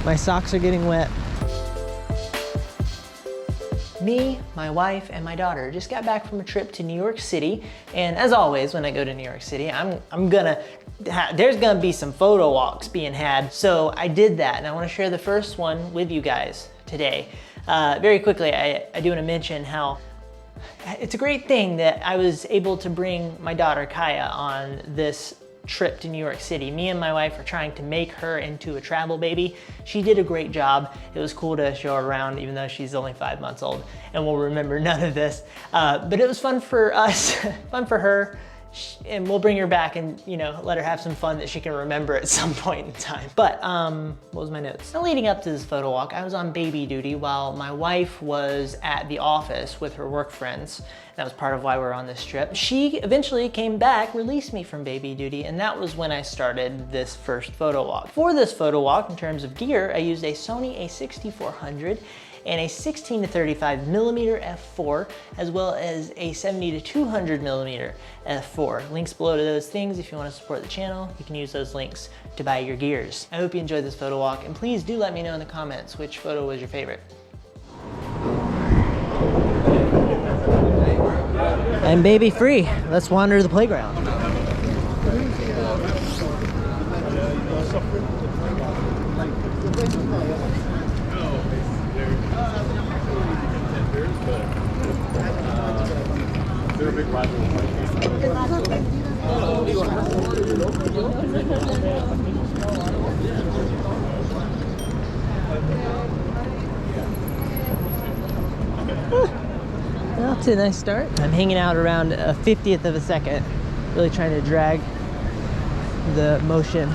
My socks are getting wet. Me, my wife, and my daughter just got back from a trip to New York City. And as always, when I go to New York City, there's gonna be some photo walks being had. So I did that, and I wanna share the first one with you guys today. Very quickly, I do wanna mention how it's a great thing that I was able to bring my daughter Kaya on this trip to New York City. Me and my wife are trying to make her into a travel baby. She did a great job. It was cool to show her around even though she's only 5 months old and will remember none of this. But it was fun for us, fun for her. And we'll bring her back and, you know, let her have some fun that she can remember at some point in time. But what was my notes? Now, leading up to this photo walk, I was on baby duty while my wife was at the office with her work friends. That was part of why we're on this trip. She eventually came back, released me from baby duty, and that was when I started this first photo walk. For this photo walk, in terms of gear, I used a Sony a6400 and a 16 to 35 millimeter f4, as well as a 70 to 200 millimeter f4. Links below to those things. If you want to support the channel, you can use those links to buy your gears. I hope you enjoyed this photo walk, and please do let me know in the comments which photo was your favorite. I'm baby free. Let's wander the playground. They're a big rival. Well, it's a nice start. I'm hanging out around a 50th of a second, really trying to drag the motion.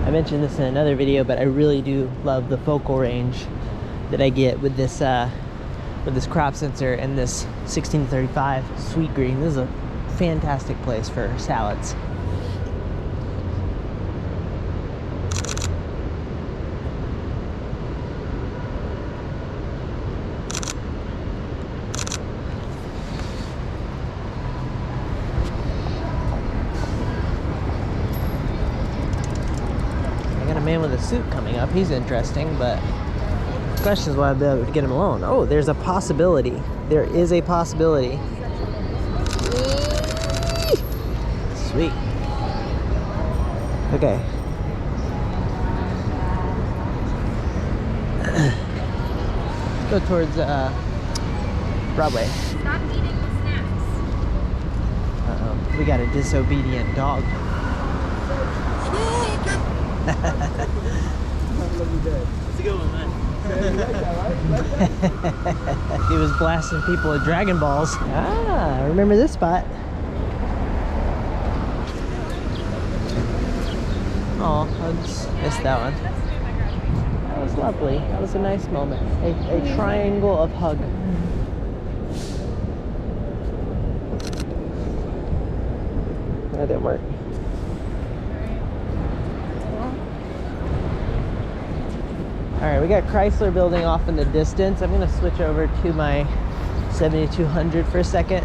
I mentioned this in another video, but I really do love the focal range that I get with this crop sensor and this 16-35 sweet green. This is a fantastic place for salads. I got a man with a suit coming up. He's interesting, but the question is why I'll be able to get him alone. Oh, there's a possibility. There is a possibility. Sweet. Okay. Go towards Broadway. Stop eating the snacks. Uh-oh. We got a disobedient dog. It's a good one, man. He was blasting people with Dragon Balls. Ah, I remember this spot. Oh, I just missed that one. That was lovely. That was a nice moment. A triangle of hug. That didn't work. All right, we got Chrysler building off in the distance. I'm gonna switch over to my 7200 for a second.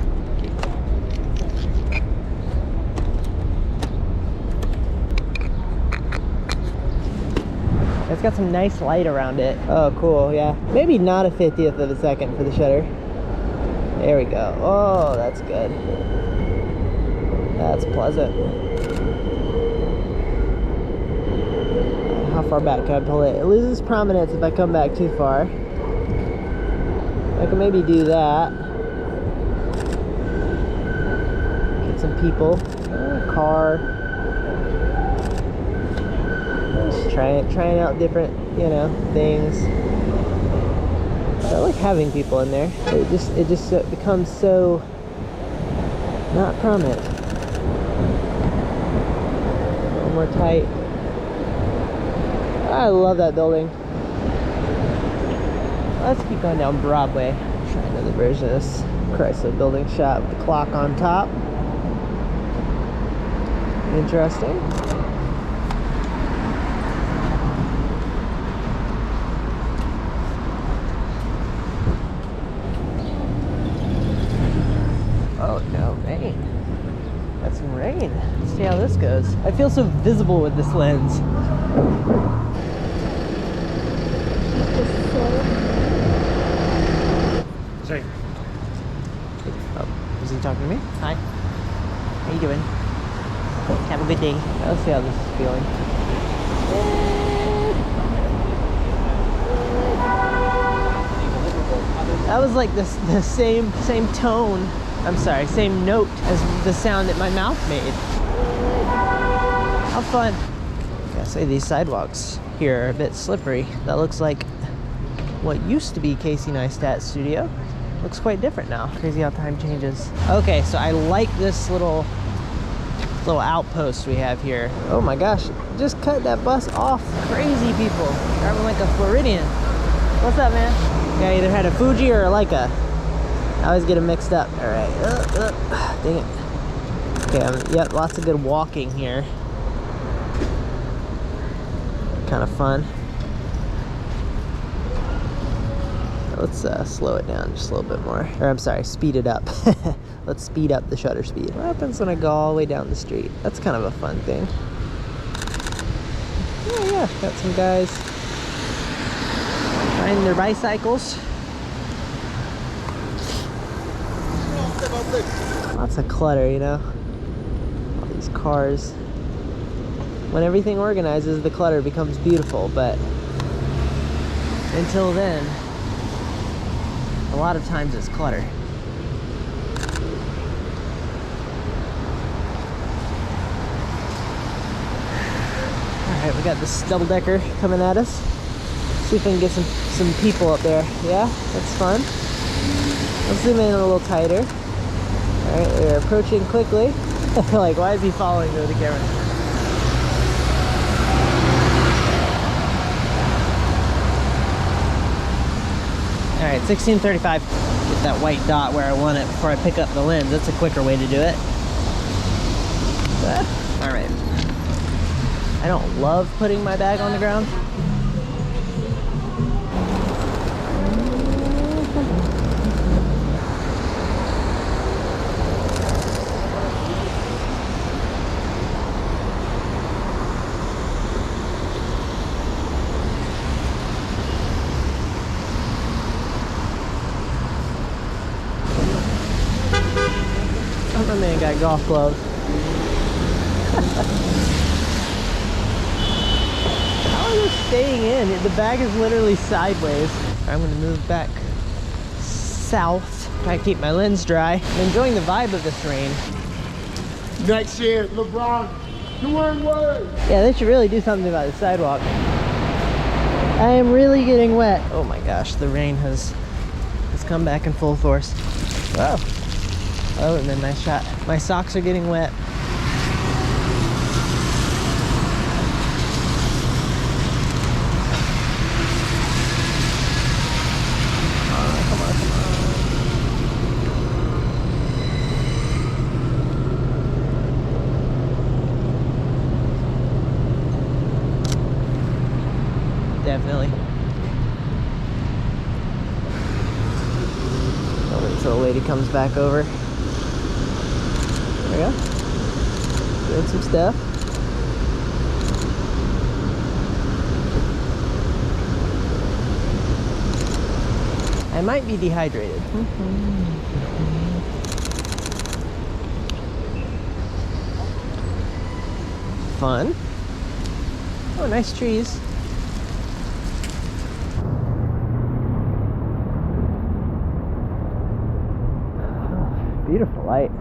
It's got some nice light around it. Oh, cool, yeah. Maybe not a 50th of a second for the shutter. There we go. Oh, that's good. That's pleasant. How far back can I pull it? It loses prominence if I come back too far. I can maybe do that. Get some people. Car. Just trying out different, you know, things. I like having people in there. It just becomes so not prominent. A little more tight. I love that building. Let's keep going down Broadway. Try another version of this Chrysler building shot with the clock on top. Interesting. Oh no, rain. Got some rain. Let's see how this goes. I feel so visible with this lens. Same. Oh, is he talking to me? Hi. How you doing? Have a good day. Let's see how this is feeling. That was like the same tone. I'm sorry, same note as the sound that my mouth made. How fun. Gotta say, these sidewalks here are a bit slippery. That looks like what used to be Casey Neistat's studio. Looks quite different now. Crazy how time changes. Okay, so I like this little outpost we have here. Oh my gosh, just cut that bus off. Crazy people driving like a Floridian. What's up, man? Yeah, I either had a Fuji or a Leica. I always get them mixed up. All right, dang it. Okay, yep, lots of good walking here. Kind of fun. Let's slow it down just a little bit more. Or I'm sorry, speed it up. Let's speed up the shutter speed. What happens when I go all the way down the street? That's kind of a fun thing. Yeah, got some guys riding their bicycles. Lots of clutter, you know? All these cars. When everything organizes, the clutter becomes beautiful, but until then, a lot of times it's clutter. Alright, we got this double-decker coming at us. See if we can get some people up there. Yeah, that's fun. Let's zoom in a little tighter. Alright, they're approaching quickly. Like, why is he following me with the camera? Alright, 1635. Get that white dot where I want it before I pick up the lens. That's a quicker way to do it. Alright. I don't love putting my bag on the ground. My man got golf gloves. How are they staying in? The bag is literally sideways. I'm gonna move back south. Try to keep my lens dry. I'm enjoying the vibe of this rain. Next year, LeBron, doing what? Yeah, they should really do something about the sidewalk. I am really getting wet. Oh my gosh, the rain has come back in full force. Wow. Oh, and then nice shot. My socks are getting wet. Come on. Definitely. I'll wait until the lady comes back over. There we go. Doing some stuff. I might be dehydrated. Fun. Oh, nice trees. Beautiful light.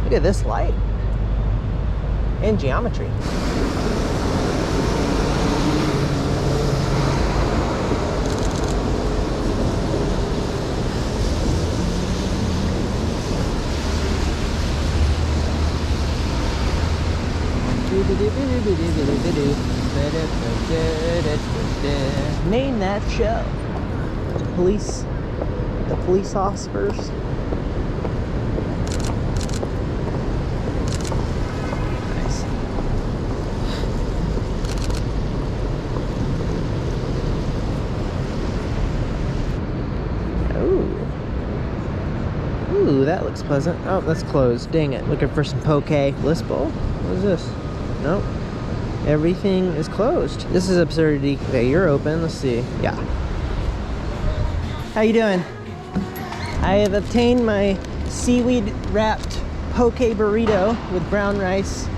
Look at this light and geometry. Name that show. The police officers. Ooh, that looks pleasant. Oh, that's closed. Dang it. Looking for some poke. List bowl? What is this? Nope. Everything is closed. This is absurdity. Okay, you're open. Let's see. Yeah. How you doing? I have obtained my seaweed wrapped poke burrito with brown rice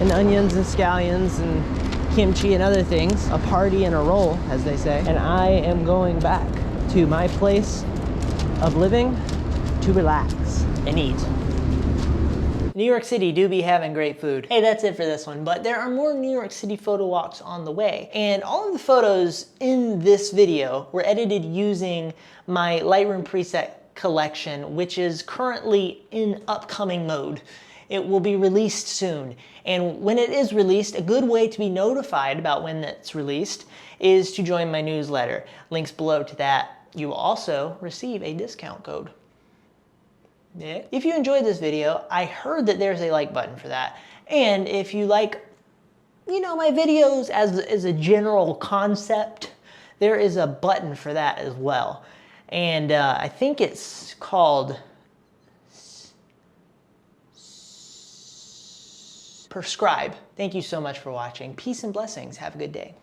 and onions and scallions and kimchi and other things. A party and a roll, as they say. And I am going back to my place of living to relax and eat. New York City do be having great food. Hey, that's it for this one, but there are more New York City photo walks on the way. And all of the photos in this video were edited using my Lightroom preset collection, which is currently in upcoming mode. It will be released soon. And when it is released, a good way to be notified about when it's released is to join my newsletter. Links below to that. You will also receive a discount code. Yeah. If you enjoyed this video, I heard that there's a like button for that. And if you like, you know, my videos as a general concept, there is a button for that as well. And I think it's called subscribe. Thank you so much for watching. Peace and blessings. Have a good day.